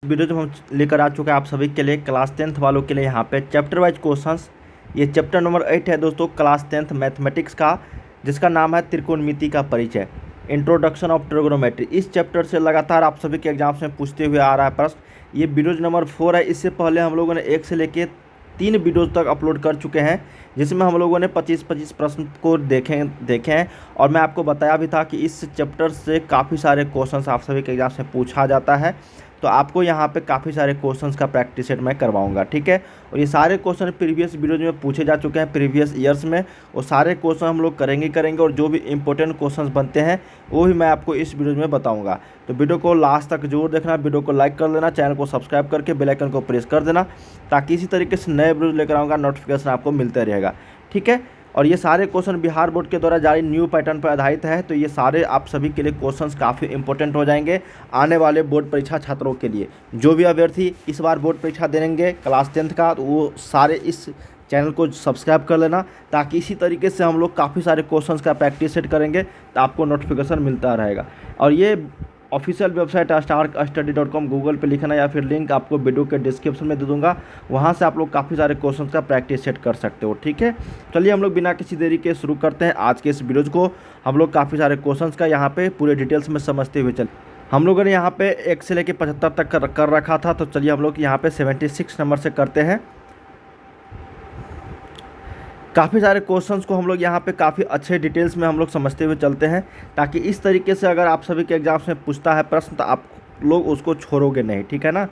Video जो हम लेकर आ चुके हैं आप सभी के लिए क्लास 10th वालों के लिए यहाँ पे चैप्टर वाइज क्वेश्चंस। ये चैप्टर नंबर 8 है दोस्तों क्लास 10th मैथमेटिक्स का, जिसका नाम है त्रिकोणमिति का परिचय, इंट्रोडक्शन ऑफ ट्रिगोनोमेट्री। इस चैप्टर से लगातार आप सभी के एग्जाम्स में पूछते हुए आ रहा है प्रश्न। ये वीडियोज नंबर 4 है। इससे पहले हम लोगों ने 1 से लेकर 3 वीडियोज़ तक अपलोड कर चुके हैं, जिसमें हम लोगों ने 25-25 प्रश्न को देखे हैं। और मैं आपको बताया भी था कि इस चैप्टर से काफ़ी सारे क्वेश्चंस आप सभी के एग्जाम्स में पूछा जाता है, तो आपको यहाँ पे काफ़ी सारे क्वेश्चंस का प्रैक्टिस सेट मैं करवाऊंगा, ठीक है। और ये सारे क्वेश्चन प्रीवियस वीडियोज में पूछे जा चुके हैं प्रीवियस ईयर्स में, वो सारे क्वेश्चन हम लोग करेंगे और जो भी इंपॉर्टेंट क्वेश्चंस बनते हैं वो भी मैं आपको इस वीडियो में बताऊंगा। तो वीडियो को लास्ट तक जरूर देखना, वीडियो को लाइक कर देना, चैनल को सब्सक्राइब करके बेल आइकन को प्रेस कर देना, ताकि इसी तरीके से नए वीडियो लेकर आऊँगा नोटिफिकेशन आपको मिलता रहेगा, ठीक है। और ये सारे क्वेश्चन बिहार बोर्ड के द्वारा जारी न्यू पैटर्न पर आधारित है, तो ये सारे आप सभी के लिए क्वेश्चंस काफ़ी इंपॉर्टेंट हो जाएंगे आने वाले बोर्ड परीक्षा छात्रों के लिए। जो भी अभ्यर्थी इस बार बोर्ड परीक्षा देंगे क्लास 10th का, तो वो सारे इस चैनल को सब्सक्राइब कर लेना, ताकि इसी तरीके से हम लोग काफ़ी सारे क्वेश्चंस का प्रैक्टिस सेट करेंगे तो आपको नोटिफिकेशन मिलता रहेगा। और ये ऑफिशियल वेबसाइट starkstudy.com गूगल पे लिखना, या फिर लिंक आपको वीडियो के डिस्क्रिप्शन में दे दूंगा, वहाँ से आप लोग काफ़ी सारे क्वेश्चंस का प्रैक्टिस सेट कर सकते हो, ठीक है। चलिए हम लोग बिना किसी देरी के शुरू करते हैं आज के इस वीडियोज़ को। हम लोग काफ़ी सारे क्वेश्चंस का यहाँ पे पूरे डिटेल्स में समझते हुए चल, हम लोगों ने यहाँ पे 1 से लेकर 75 तक कर रखा था, तो चलिए हम लोग यहाँ पे 76 नंबर से करते हैं। काफ़ी सारे क्वेश्चंस को हम लोग यहाँ पे काफ़ी अच्छे डिटेल्स में हम लोग समझते हुए चलते हैं, ताकि इस तरीके से अगर आप सभी के एग्जाम्स में पूछता है प्रश्न तो आप लोग उसको छोड़ोगे नहीं, ठीक है ना।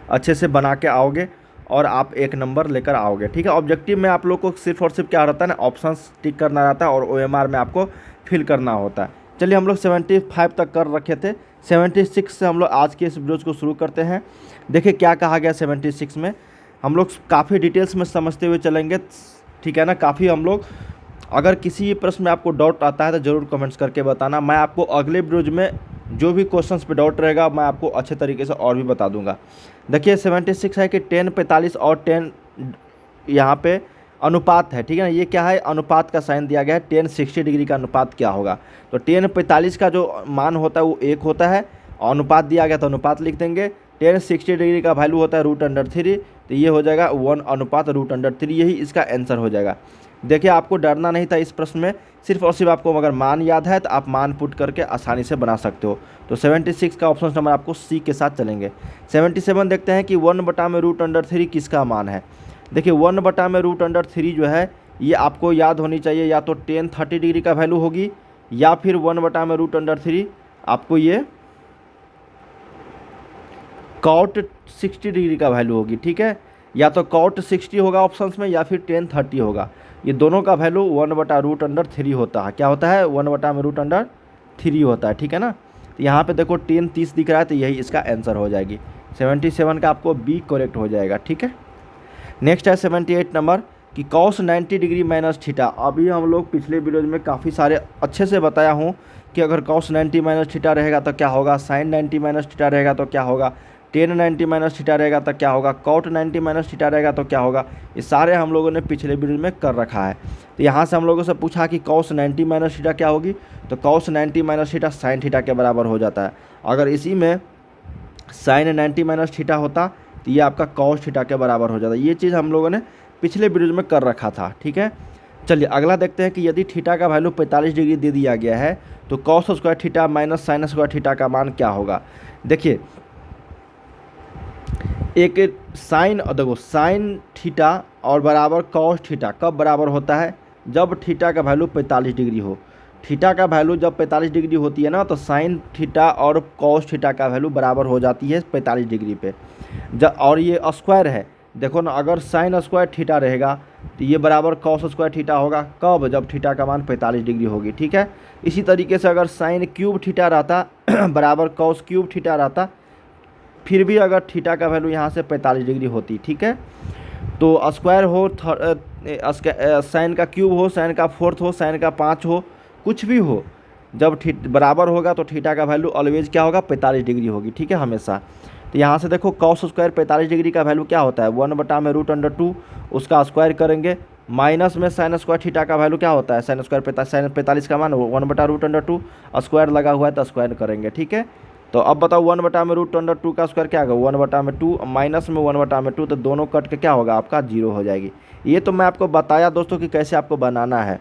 अच्छे से बना के आओगे और आप 1 नंबर लेकर आओगे, ठीक है। ऑब्जेक्टिव में आप लोग को सिर्फ और सिर्फ क्या रहता है ना, ऑप्शंस टिक करना रहता है और OMR में आपको फिल करना होता है। चलिए हम लोग 75 तक कर रखे थे, 76 से हम लोग आज के इस वीडियोज़ को शुरू करते हैं। देखिए क्या कहा गया 76 में, हम लोग काफ़ी डिटेल्स में समझते हुए चलेंगे, ठीक है ना। काफ़ी हम लोग, अगर किसी प्रश्न में आपको डाउट आता है तो ज़रूर कमेंट्स करके बताना। मैं आपको अगले वीडियोज में जो भी क्वेश्चंस पे डाउट रहेगा मैं आपको अच्छे तरीके से और भी बता दूंगा। देखिए 76 है कि 10 45 और 10 यहाँ पे अनुपात है, ठीक है ना। ये क्या है, अनुपात का साइन दिया गया है, 10 60 डिग्री का अनुपात क्या होगा। तो 10 45 का जो मान होता है वो 1 होता है, अनुपात दिया गया तो अनुपात लिख देंगे। 10 60 डिग्री का वैल्यू होता है √3, तो ये हो जाएगा 1 अनुपात √3, यही इसका आंसर हो जाएगा। देखिए आपको डरना नहीं था इस प्रश्न में, सिर्फ और सिर्फ आपको अगर मान याद है तो आप मान पुट करके आसानी से बना सकते हो। तो 76 का ऑप्शन नंबर आपको C के साथ चलेंगे। 77 देखते हैं कि 1/√3 किसका मान है। देखिए 1/√3 जो है ये आपको याद होनी चाहिए, या तो 10 30 डिग्री का वैल्यू होगी, या फिर 1/√3 आपको ये cot 60 डिग्री का वैल्यू होगी, ठीक है। या तो cot 60 होगा ऑप्शंस में, या फिर 10 30 होगा। ये दोनों का वैल्यू 1/√3 होता है। क्या होता है, 1/√3 होता है, ठीक है ना। तो यहाँ पे देखो 10 30 दिख रहा है, तो यही इसका आंसर हो जाएगी। 77 का आपको B करेक्ट हो जाएगा, ठीक है। नेक्स्ट है 78 नंबर कि cos 90 डिग्री माइनस थीटा। अभी हम लोग पिछले वीडियो में काफ़ी सारे अच्छे से बताया हूँ कि अगर cos 90 माइनस थीटा रहेगा तो क्या होगा, sin 90 माइनस थीटा रहेगा तो क्या होगा, tan 90 माइनस थीटा रहेगा तो क्या होगा, cot 90 माइनस थीटा रहेगा तो क्या होगा। ये सारे हम लोगों ने पिछले वीडियो में कर रखा है। तो यहाँ से हम लोगों से पूछा कि cos 90 माइनस थीटा क्या होगी, तो cos 90 minus theta sin theta के बराबर हो जाता है। अगर इसी में sin 90 माइनस थीटा होता तो ये आपका cos थीटा के बराबर हो जाता है। ये चीज़ हम लोगों ने पिछले वीडियो में कर रखा था, ठीक है। चलिए अगला देखते हैं कि यदि थीटा का वैल्यू 45 डिग्री दे दिया गया है तो cos square theta minus sin square theta का मान क्या होगा। देखिए एक साइन, देखो साइन थीटा और बराबर cos थीटा कब बराबर होता है, जब थीटा का वैल्यू 45 डिग्री हो। थीटा का वैल्यू जब 45 डिग्री होती है ना, तो साइन थीटा और cos थीटा का वैल्यू बराबर हो जाती है 45 डिग्री पे। और ये स्क्वायर है, देखो ना, अगर साइन स्क्वायर थीटा रहेगा तो ये बराबर cos स्क्वायर थीटा होगा, कब, जब थीटा का मान 45 डिग्री होगी, ठीक है। इसी तरीके से अगर साइन क्यूब थीटा रहता बराबर cos क्यूब थीटा रहता, फिर भी अगर थीटा का वैल्यू यहाँ से 45 डिग्री होती, ठीक है। तो स्क्वायर हो, साइन का क्यूब हो, साइन का 4th हो, साइन का 5 हो, कुछ भी हो, जब बराबर होगा तो थीटा का वैल्यू ऑलवेज क्या होगा, 45 डिग्री होगी, ठीक है, हमेशा। तो यहाँ से देखो cos स्क्वायर 45 डिग्री का वैल्यू क्या होता है, 1/√2, उसका स्क्वायर करेंगे, माइनस में साइन स्क्वायर थीटा का वैल्यू क्या होता है, साइन 45 का मान 1/√2, स्क्वायर लगा हुआ है तो स्क्वायर करेंगे, ठीक है। तो अब बताओ 1/√2 का स्क्वायर क्या होगा, 1/2 माइनस में 1/2, तो दोनों कट के क्या होगा आपका 0 हो जाएगी। ये तो मैं आपको बताया दोस्तों कि कैसे आपको बनाना है।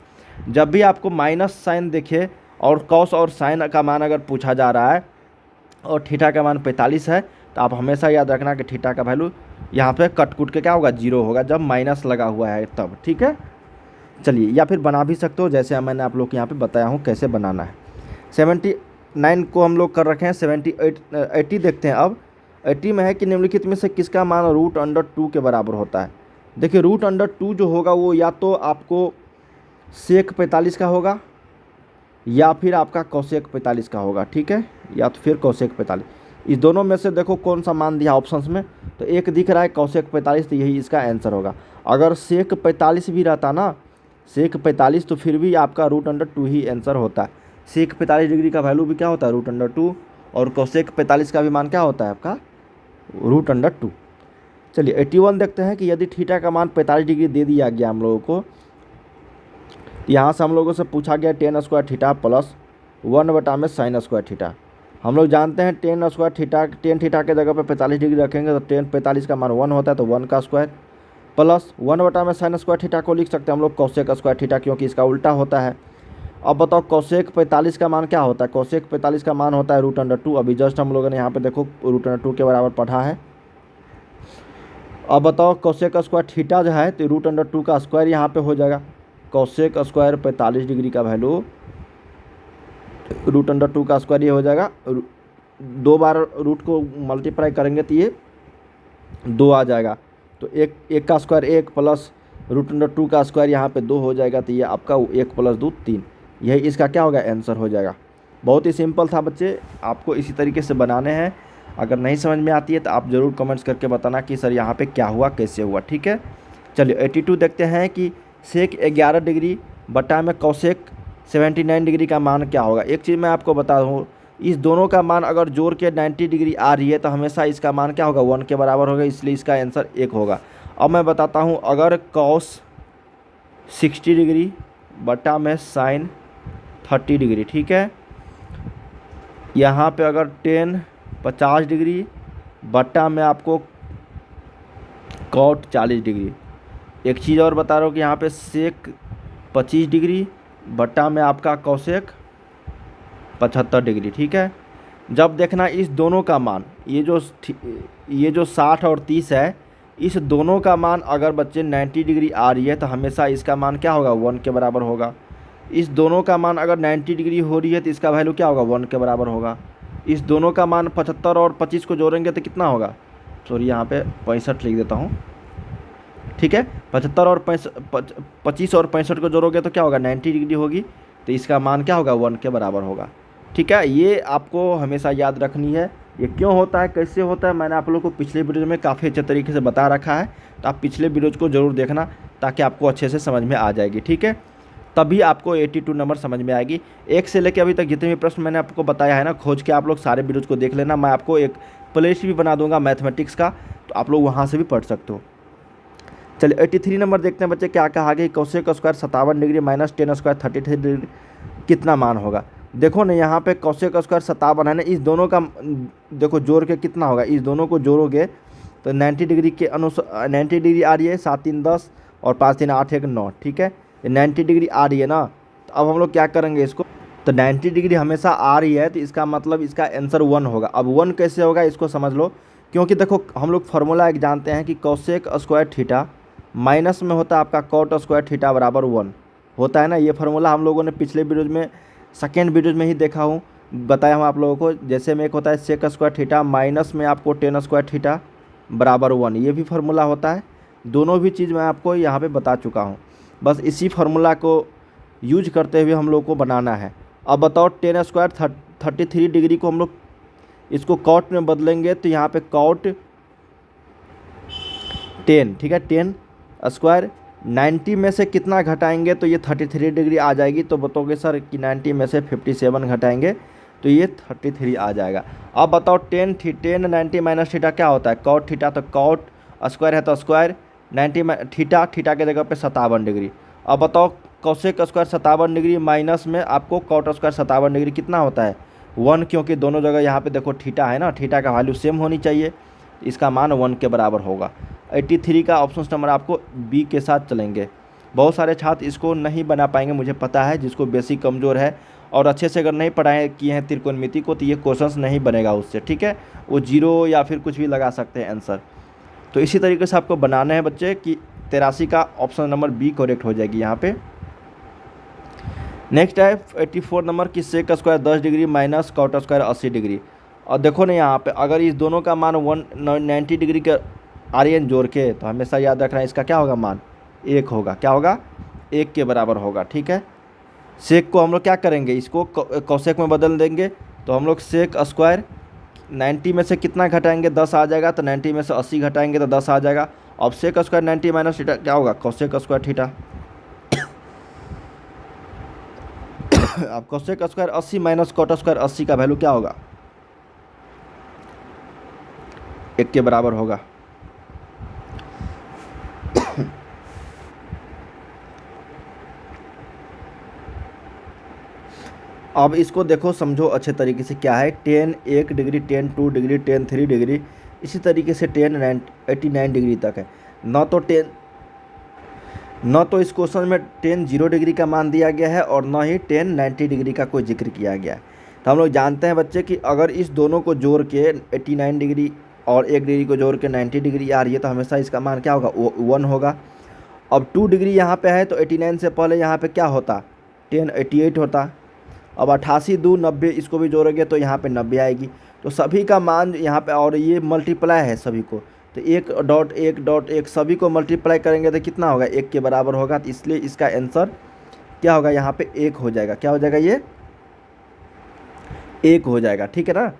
जब भी आपको माइनस साइन दिखे और कॉस और साइन का मान अगर पूछा जा रहा है और थीटा का मान 45 है, तो आप हमेशा याद रखना कि थीटा का वैल्यू यहाँ पे कट कुट के क्या होगा 0 होगा, जब माइनस लगा हुआ है तब। ठीक है, चलिए, या फिर बना भी सकते हो जैसे मैंने आप लोग को यहाँ पे बताया हूँ कैसे बनाना है। 79 को हम लोग कर रखे हैं, 80 देखते हैं। अब 80 में है कि निम्नलिखित में से किसका मान √2 के बराबर होता है। देखिए √2 जो होगा वो या तो आपको सेक 45 का होगा या फिर आपका कोसेक 45 का होगा। ठीक है, या तो फिर कोसेक 45, इस दोनों में से देखो कौन सा मान दिया ऑप्शंस में, तो एक दिख रहा है कोसेक 45, तो यही इसका आंसर होगा। अगर सेक 45 भी रहता ना, सेक 45, तो फिर भी आपका √2 ही आंसर होता है। सेक 45 डिग्री का वैल्यू भी क्या होता है √2, और कोसेक 45 का भी मान क्या होता है आपका √2। चलिए 81 देखते हैं कि यदि थीटा का मान 45 डिग्री दे दिया गया हम लोगों को, यहाँ से हम लोगों से पूछा गया tan² theta plus 1/sin² theta. हम लोग जानते हैं tan² थीटा, टेन थीटा के जगह पे 45 डिग्री रखेंगे तो tan 45 का मान 1 होता है, तो 1 का स्क्वायर प्लस 1/sin² थीटा को लिख सकते हैं हम लोग कोसेक² थीटा, क्योंकि इसका उल्टा होता है। अब बताओ कोसेक 45 का मान क्या होता है, कोसेक 45 का मान होता है √2। अभी जस्ट हम लोगों ने यहाँ पे देखो √2 के बराबर पढ़ा है। अब बताओ कोसेक² थीटा जो है तो √2 का स्क्वायर यहाँ पे हो जाएगा। कोसेक² 45 डिग्री का वैल्यू √2 का स्क्वायर ये हो जाएगा, 2 बार रूट को मल्टीप्लाई करेंगे तो ये 2 आ जाएगा, तो एक का स्क्वायर 1 प्लस √2 का स्क्वायर यहाँ पे 2 हो जाएगा, तो ये आपका 1 + 2 3, यही इसका क्या होगा आंसर हो जाएगा। बहुत ही सिंपल था बच्चे, आपको इसी तरीके से बनाने हैं। अगर नहीं समझ में आती है तो आप ज़रूर कमेंट्स करके बताना कि सर यहाँ पे क्या हुआ कैसे हुआ। ठीक है, चलिए 82 देखते हैं कि सेक 11 डिग्री बटा में कोसेक 79 डिग्री का मान क्या होगा। एक चीज़ मैं आपको बता दूँ, इस दोनों का मान अगर जोड़ के 90 डिग्री आ रही है तो हमेशा इसका मान क्या होगा 1 के बराबर होगा, इसलिए इसका आंसर 1 होगा। अब मैं बताता हूँ, अगर कॉस 60 डिग्री बटा में साइन 30 डिग्री, ठीक है, यहाँ पे अगर tan 50 डिग्री बटा में आपको कॉट 40 डिग्री। एक चीज़ और बता रहा हूँ कि यहाँ पे सेक 25 डिग्री बटा में आपका कोसेक 75 डिग्री। ठीक है, जब देखना इस दोनों का मान, ये जो 60 और 30 है, इस दोनों का मान अगर बच्चे 90 डिग्री आ रही है तो हमेशा इसका मान क्या होगा 1 के बराबर होगा। इस दोनों का मान अगर 90 डिग्री हो रही है तो इसका वैल्यू क्या होगा 1 के बराबर होगा। इस दोनों का मान 75 और 25 को जोड़ेंगे तो कितना होगा, सॉरी यहाँ पे 65 लिख देता हूँ। ठीक है, 75 और 25 और 65 को जोड़ोगे तो क्या होगा 90 डिग्री होगी, तो इसका मान क्या होगा 1 के बराबर होगा। ठीक है, ये आपको हमेशा याद रखनी है। ये क्यों होता है कैसे होता है मैंने आप लोगों को पिछले वीडियो में काफ़ी अच्छे तरीके से बता रखा है, तो आप पिछले वीडियोज़ को ज़रूर देखना ताकि आपको अच्छे से समझ में आ जाएगी। ठीक है, तभी आपको 82 नंबर समझ में आएगी। एक से लेकर अभी तक जितने भी प्रश्न मैंने आपको बताया है ना, खोज के आप लोग सारे वीडियोज़ को देख लेना। मैं आपको एक प्लेलिस्ट भी बना दूंगा मैथमेटिक्स का, तो आप लोग वहाँ से भी पढ़ सकते हो। चलिए 83 नंबर देखते हैं बच्चे, क्या कहा गया, cosec square 57 degree minus tan square 33 degree कितना मान होगा। देखो ना यहाँ पे कोसेक स्क्वायर 57 है ना, इस दोनों का देखो जोड़ के कितना होगा, इस दोनों को जोड़ोगे तो 90 डिग्री के अनुसार 90 डिग्री आ रही है, 7 3 10 और 5 3 8 1 9। ठीक है, 90 डिग्री आ रही है ना, तो अब हम लोग क्या करेंगे इसको, तो 90 डिग्री हमेशा आ रही है तो इसका मतलब इसका आंसर 1 होगा। अब 1 कैसे होगा इसको समझ लो, क्योंकि देखो हम लोग फार्मूला एक जानते हैं कि कोसेक स्क्वायर थीटा माइनस में होता है आपका कॉट स्क्वायर थीटा बराबर 1 होता है ना। ये फार्मूला हम लोगों ने पिछले वीडियोज में सेकेंड वीडियोज में ही देखा हूँ, बताया हूँ आप लोगों को। जैसे में एक होता है सेक स्क्वायर थीटा माइनस में आपको tan स्क्वायर थीटा बराबर 1, ये भी फार्मूला होता है। दोनों भी चीज़ मैं आपको यहाँ पे बता चुका हूँ, बस इसी फार्मूला को यूज करते हुए हम लोग को बनाना है। अब बताओ tan स्क्वायर 33 डिग्री को हम लोग इसको कॉट में बदलेंगे तो यहाँ पे कॉट 10, ठीक है, tan स्क्वायर 90 में से कितना घटाएंगे तो ये 33 डिग्री आ जाएगी। तो बताओगे सर कि 90 में से 57 घटाएंगे तो ये 33 आ जाएगा। अब बताओ tan 90 माइनस थीटा क्या होता है कॉट थीटा, तो कॉट स्क्वायर है तो स्क्वायर 90 थीटा के जगह पे 57 डिग्री। अब बताओ कोसेक स्क्वायर 57 डिग्री माइनस में आपको कॉट स्क्वायर 57 डिग्री कितना होता है 1, क्योंकि दोनों जगह यहाँ पे देखो थीटा है ना, थीटा का वैल्यू सेम होनी चाहिए, इसका मान 1 के बराबर होगा। 83 का ऑप्शन नंबर आपको बी के साथ चलेंगे। बहुत सारे छात्र इसको नहीं बना पाएंगे, मुझे पता है, जिसको बेसिक कमज़ोर है और अच्छे से अगर नहीं पढ़ाए किए हैं त्रिकोणमिति को तो ये क्वेश्चंस नहीं बनेगा उससे, ठीक है। वो 0 या फिर कुछ भी लगा सकते हैं आंसर। तो इसी तरीके से आपको बनाना है बच्चे कि 83 का ऑप्शन नंबर बी करेक्ट हो जाएगी यहाँ पे। नेक्स्ट है 84 नंबर की sec square 10 degree minus cot square 80 degree. और देखो ना यहाँ पे अगर इस दोनों का मान 190 डिग्री के आर्यन जोड़ के, तो हमेशा याद रखना इसका क्या होगा, मान 1 होगा। क्या होगा, 1 के बराबर होगा, ठीक है। सेक को हम लोग क्या करेंगे, इसको कौशेक में बदल देंगे। तो हम लोग सेक स्क्वायर 90 में से कितना घटाएंगे, 10 आ जाएगा। तो 90 में से 80 घटाएंगे तो 10 आ जाएगा। अब सेक स्क्वायर 90 माइनस थीटा क्या होगा, कौशेक स्क्वायर थीटा। अब cosec square 80 minus cot square 80 का वैल्यू क्या होगा, 1 के बराबर होगा। अब इसको देखो, समझो अच्छे तरीके से क्या है। 10 1 डिग्री, 10 2 डिग्री, 10 3 डिग्री, इसी तरीके से 10 89 डिग्री तक है। न तो इस क्वेश्चन में 10 0 डिग्री का मान दिया गया है और न ही 10 90 डिग्री का कोई जिक्र किया गया है। तो हम लोग जानते हैं बच्चे कि अगर इस दोनों को जोड़ के 89 डिग्री और 1 डिग्री को जोड़ के 90 डिग्री आ रही है तो हमेशा इसका मान क्या होगा, 1 होगा। अब 2 डिग्री यहाँ पे है तो 89 से पहले यहाँ पे क्या होता, 10 88 होता। अब 88 2 90, इसको भी जोड़ोगे तो यहाँ पे 90 आएगी। तो सभी का मान यहाँ पे, और ये मल्टीप्लाई है सभी को, तो 1.1.1 सभी को मल्टीप्लाई करेंगे तो कितना होगा, 1 के बराबर होगा। तो इसलिए इसका आंसर क्या होगा, यहाँ पे 1 हो जाएगा। क्या हो जाएगा, ये 1 हो जाएगा, ठीक है ना।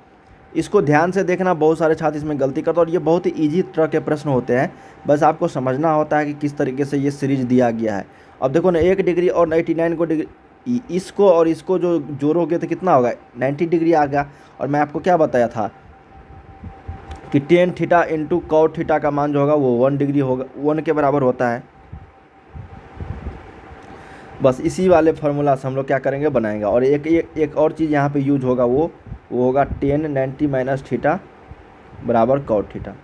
इसको ध्यान से देखना, बहुत सारे छात्र इसमें गलती करते हैं और ये बहुत ही ईजी तरह के प्रश्न होते हैं, बस आपको समझना होता है कि किस तरीके से ये सीरीज दिया गया है। अब देखो ना, 1 डिग्री और 89 को डिग्री, इसको और इसको जो जोड़ोगे तो कितना होगा, 90 डिग्री आ गया। और मैं आपको क्या बताया था कि 10 थीटा इंटू कॉट थीटा का मान जो होगा वो 1 डिग्री होगा, 1 के बराबर होता है। बस इसी वाले फार्मूला से हम लोग क्या करेंगे, बनाएंगे। और एक और चीज़ यहाँ पे यूज होगा, वो होगा 10 90 माइनस थीटा बराबर कॉट थीटा।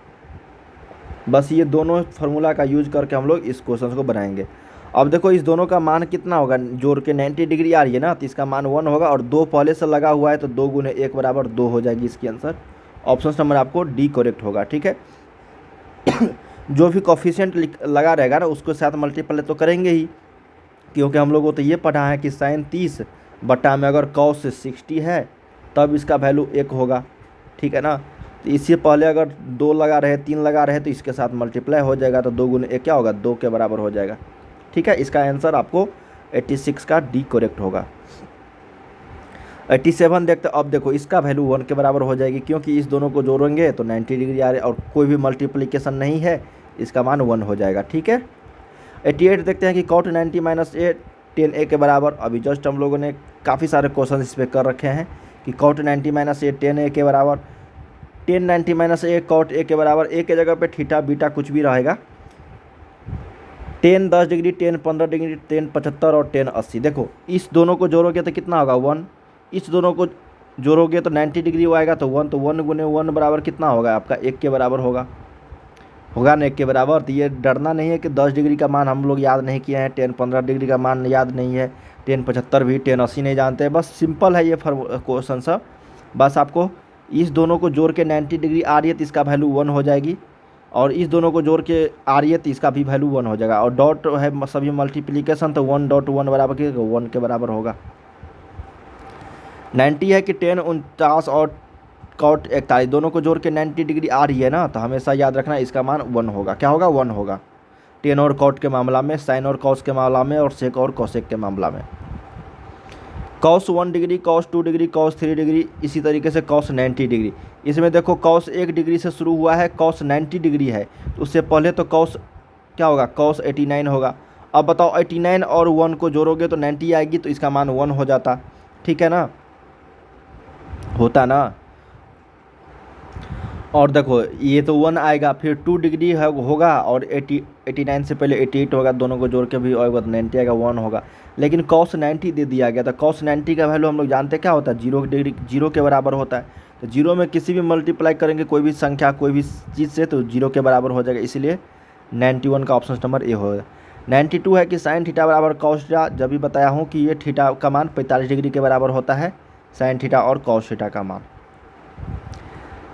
बस ये दोनों फार्मूला का यूज करके हम लोग इस क्वेश्चन को बनाएंगे। अब देखो इस दोनों का मान कितना होगा, जोड़ के 90 डिग्री आ रही है ना, तो इसका मान 1 होगा। और 2 पहले से लगा हुआ है तो 2 गुने 1 बराबर 2 हो जाएगी इसकी आंसर। ऑप्शन नंबर आपको डी करेक्ट होगा, ठीक है। जो भी कोफिशिएंट लगा रहेगा ना उसको साथ मल्टीप्लाई तो करेंगे ही, क्योंकि हम लोगों को तो ये पढ़ा है कि साइन 30 बटा में अगर कॉस 60 है तब इसका वैल्यू 1 होगा, ठीक है ना। तो इससे पहले अगर 2 लगा रहे 3 लगा रहे तो इसके साथ मल्टीप्लाई हो जाएगा, तो 2 गुने 1 क्या होगा, 2 के बराबर हो जाएगा, ठीक है। इसका आंसर आपको 86 का डी करेक्ट होगा। 87 देखते, अब देखो इसका वैल्यू 1 के बराबर हो जाएगी, क्योंकि इस दोनों को जोड़ेंगे तो 90 डिग्री आ रही है और कोई भी मल्टीप्लिकेशन नहीं है, इसका मान 1 हो जाएगा, ठीक है। 88 देखते हैं कि कॉट 90 माइनस ए 10 ए के बराबर। अभी जस्ट हम लोगों ने काफ़ी सारे क्वेश्चन इस पर कर रखे हैं कि कॉट 90 माइनस ए 10 ए के बराबर, 10 90 माइनस ए कॉट ए के बराबर। ए के जगह पे थीटा बीटा कुछ भी रहेगा। 10 10 डिग्री, 10 15 डिग्री, 10 75 और 10 80। देखो इस दोनों को जोड़ोगे तो कितना होगा, 1। इस दोनों को जोड़ोगे तो 90 डिग्री आएगा तो 1, तो 1 गुने 1 बराबर कितना होगा आपका, 1 के बराबर होगा ना 1 के बराबर। तो ये डरना नहीं है कि 10 डिग्री का मान हम लोग याद नहीं किए हैं, 10 15 डिग्री का मान याद नहीं है, 10 75 भी, 10 80 नहीं जानते। बस सिंपल है ये क्वेश्चन सब। बस आपको इस दोनों को जोड़ के 90 डिग्री आ रही है तो इसका वैल्यू 1 हो जाएगी, और इस दोनों को जोड़ के आ रही है तो इसका भी वैल्यू 1 हो जाएगा। और डॉट है सभी मल्टीप्लिकेशन, तो 1.1 बराबर के 1 के बराबर होगा। 90 है कि 10 49 और कॉट 41 दोनों को जोड़ के 90 डिग्री आ रही है ना, तो हमेशा याद रखना इसका मान 1 होगा। क्या होगा, 1 होगा। 10 और कॉट के मामला में, साइन और कॉस के मामला में, और सेक और कोसेक के मामला में। Cos 1 degree, cos 2 degree, cos 3 degree, इसी तरीके से कॉस 90 डिग्री। इसमें देखो कॉस 1 डिग्री से शुरू हुआ है, कॉस 90 डिग्री है, तो उससे पहले तो कॉस क्या होगा, कॉस 89 होगा। अब बताओ 89 और 1 को जोड़ोगे तो 90 आएगी, तो इसका मान 1 हो जाता, ठीक है ना, होता ना। और देखो ये तो 1 आएगा, फिर 2 डिग्री होगा, और 89 से पहले 88 होगा, दोनों को जोड़ के भी होगा तो 90 आएगा, 1 होगा। लेकिन cos 90 दे दिया गया, तो cos 90 का वैल्यू हम लोग जानते हैं क्या होता है, 0 डिग्री 0 के बराबर होता है। तो 0 में किसी भी मल्टीप्लाई करेंगे कोई भी संख्या कोई भी चीज़ से तो 0 के बराबर हो जाएगा, इसीलिए 91 का ऑप्शन नंबर ए होगा। 92 है कि साइन थीटा बराबर कॉस थीटा, जब भी बताया हूँ कि ये थीटा का मान 45 डिग्री के बराबर होता है, साइन थीटा और कॉस थीटा का मान।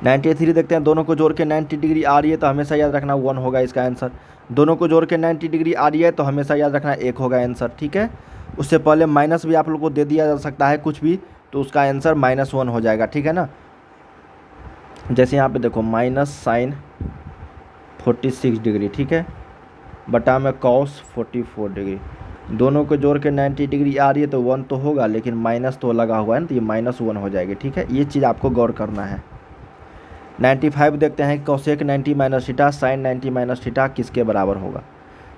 93 देखते हैं, दोनों को जोड़ के 90 डिग्री आ रही है तो हमेशा याद रखना 1 होगा इसका आंसर। दोनों को जोड़ के 90 डिग्री आ रही है तो हमेशा याद रखना 1 होगा आंसर, ठीक है। उससे पहले माइनस भी आप लोग को दे दिया जा सकता है कुछ भी, तो उसका आंसर -1 हो जाएगा, ठीक है ना। जैसे यहाँ पे देखो माइनस साइन 46 डिग्री, ठीक है, बटा में कॉस 44 डिग्री, दोनों को जोड़ के 90 डिग्री आ रही है तो 1 तो होगा, लेकिन माइनस तो लगा हुआ है ना, तो ये -1 हो जाएगी, ठीक है। ये चीज़ आपको गौर करना है। 95 देखते हैं, cosec 90 minus theta sine 90 minus theta किसके बराबर होगा।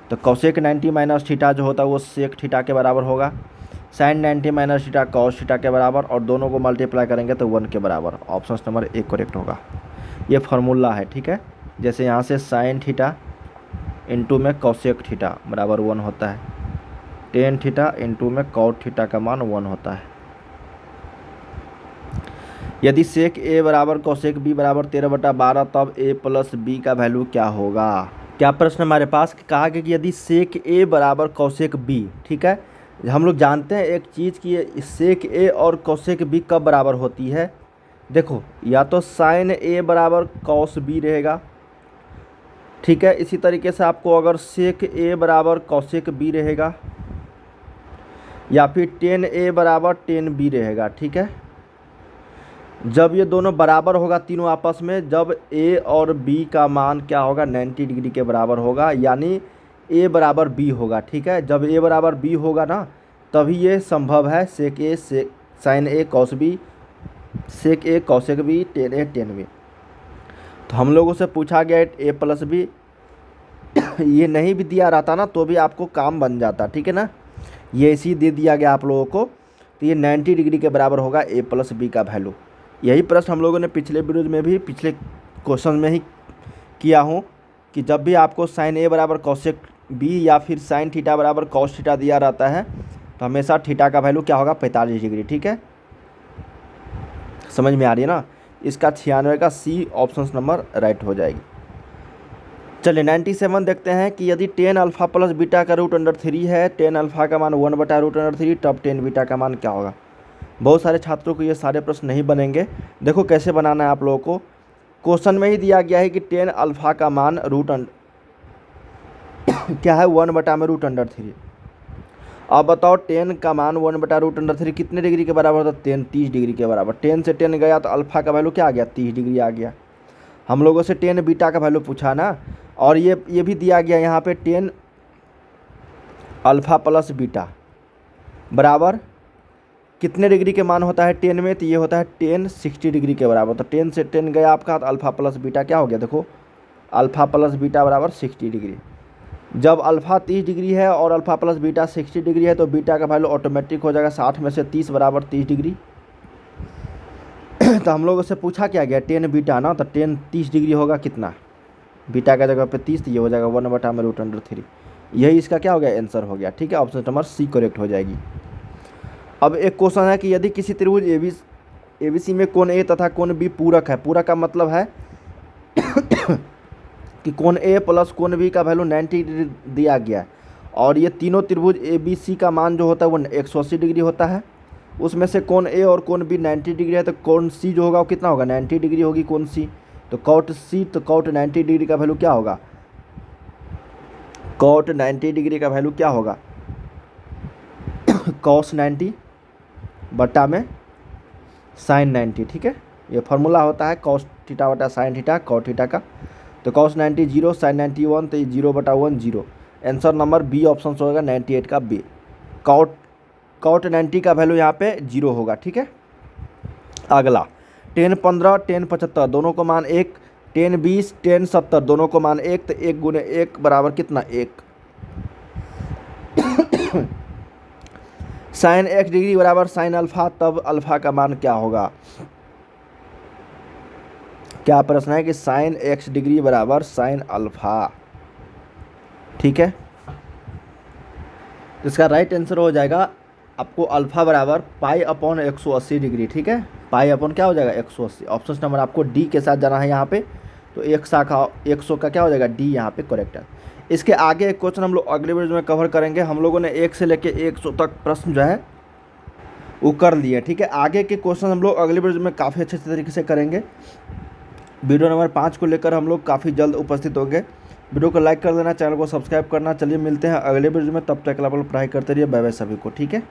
तो कोसेक 90 माइनस थीटा जो होता है वो सेक थीटा के बराबर होगा, sine 90 minus theta cos theta के बराबर, और दोनों को मल्टीप्लाई करेंगे तो 1 के बराबर। ऑप्शन नंबर ए करेक्ट होगा। ये फार्मूला है, ठीक है। जैसे यहाँ से साइन थीटा इंटू में कोसेक थीटा बराबर 1 होता है, टेन थीटा इंटू में कॉट थीटा का मान 1 होता है। यदि सेक ए बराबर कोसेक बी बराबर 13/12 तब ए प्लस बी का वैल्यू क्या होगा। क्या प्रश्न हमारे पास कहा गया कि यदि सेक ए बराबर कोसेक बी, ठीक है। हम लोग जानते हैं एक चीज़ कि सेक ए और कोसेक बी कब बराबर होती है। देखो या तो साइन ए बराबर कॉस बी रहेगा, ठीक है। इसी तरीके से आपको अगर सेक ए बराबर कोसेक बी रहेगा, या फिर टेन ए बराबर टेन बी रहेगा, ठीक है। जब ये दोनों बराबर होगा तीनों आपस में, जब ए और बी का मान क्या होगा 90 डिग्री के बराबर होगा, यानी ए बराबर बी होगा, ठीक है। जब ए बराबर बी होगा ना तभी ये संभव है, सेक ए सेक साइन ए कॉस बी, सेक ए कॉसेक बी, टेन ए टेन बी। तो हम लोगों से पूछा गया ए प्लस बी, ये नहीं भी दिया रहता ना तो भी आपको काम बन जाता, ठीक है ना। ये इसी दे दिया गया आप लोगों को, तो ये 90 डिग्री के बराबर होगा ए प्लस बी का वैल्यू। यही प्रश्न हम लोगों ने पिछले वीडियो में भी पिछले क्वेश्चन में ही किया हूँ कि जब भी आपको साइन ए बराबर कॉसेक बी या फिर साइन थीटा बराबर कॉस थीटा दिया रहता है तो हमेशा थीटा का वैल्यू क्या होगा 45 डिग्री, ठीक है। समझ में आ रही है ना। इसका 96 का सी ऑप्शन नंबर राइट हो जाएगी। चलिए 97 देखते हैं कि यदि टेन अल्फा प्लस बीटा का √3 है, टेन अल्फा का मान 1/√3 तब टेन बीटा का मान क्या होगा। बहुत सारे छात्रों को ये सारे प्रश्न नहीं बनेंगे। देखो कैसे बनाना है आप लोगों को, क्वेश्चन में ही दिया गया है कि टेन अल्फा का मान क्या है 1/√3। अब बताओ टेन का मान 1/√3 कितने डिग्री के बराबर होता है, 30 डिग्री के बराबर। 10 से 10 गया तो अल्फा का वैल्यू क्या आ गया 30 डिग्री आ गया। हम लोगों से 10 बीटा का वैल्यू पूछा ना, और ये भी दिया गया यहाँ पे 10 अल्फा प्लस बीटा बराबर कितने डिग्री के मान होता है 10 में, तो ये होता है 10 60 डिग्री के बराबर। तो 10 से 10 गया आपका, तो अल्फा प्लस बीटा क्या हो गया, देखो अल्फा प्लस बीटा बराबर 60 डिग्री। जब अल्फा 30 डिग्री है और अल्फा प्लस बीटा 60 डिग्री है तो बीटा का वैल्यू ऑटोमेटिक हो जाएगा 60 में से 30 बराबर 30 डिग्री। तो हम लोगों से पूछा क्या गया 10 बीटा ना, तो 10 30 डिग्री होगा कितना, बीटा का जगह पे 30, तो ये हो जाएगा 1/√3। यही इसका क्या हो गया आंसर हो गया, ठीक है। ऑप्शन नंबर सी करेक्ट हो जाएगी। अब एक क्वेश्चन है कि यदि किसी त्रिभुज एबीसी में कोण ए तथा कोण बी पूरक है, पूरक का मतलब है कि कोण ए प्लस कोण बी का वैल्यू 90 डिग्री दिया गया है, और ये तीनों त्रिभुज ए बी सी का मान जो होता है वो 180 डिग्री होता है। उसमें से कोण ए और कोण बी 90 डिग्री है, तो कोण सी जो होगा वो कितना होगा 90 डिग्री होगी कोण सी। तो कॉट सी, तो कॉट 90 डिग्री का वैल्यू क्या होगा, कॉट 90 डिग्री का वैल्यू क्या होगा कॉस 90 बटा में साइन 90, ठीक है। ये फार्मूला होता है कॉस थीटा बटा साइन थीटा कॉट थीटा का। तो कॉस 90 0, साइन 90 1, तो ये 0/1 0। आंसर नंबर बी ऑप्शन होगा 98 का बी। कॉट 90 का वैल्यू यहाँ पे 0 होगा, ठीक है। अगला 10 15 10 75 दोनों को मान 1, 10 20 10 70 दोनों को मान 1, तो 1 गुने 1 बराबर कितना 1। साइन 1 डिग्री बराबर साइन अल्फा, तब अल्फा का मान क्या होगा। क्या प्रश्न है कि साइन एक्स डिग्री बराबर साइन अल्फा, ठीक है। इसका राइट आंसर हो जाएगा आपको अल्फा बराबर पाई अपॉन 180 डिग्री, ठीक है। पाई अपॉन क्या हो जाएगा 180। ऑप्शन नंबर आपको डी के साथ जाना है यहाँ पे, तो एक शाखा 100 का क्या हो जाएगा डी यहाँ पे करेक्ट है। इसके आगे एक क्वेश्चन हम लोग अगले वीडियो में कवर करेंगे। हम लोगों ने 1 से लेके 100 तक प्रश्न जो है वो कर लिए, ठीक है। आगे के क्वेश्चन हम लोग अगले वीडियो में काफ़ी अच्छे तरीके से करेंगे। वीडियो नंबर 5 को लेकर हम लोग काफ़ी जल्द उपस्थित होंगे। वीडियो को लाइक कर देना, चैनल को सब्सक्राइब करना। चलिए मिलते हैं अगले वीडियो में, तब तक आप लोग पढ़ाई करते रहिए। बाय बाय सभी को, ठीक है।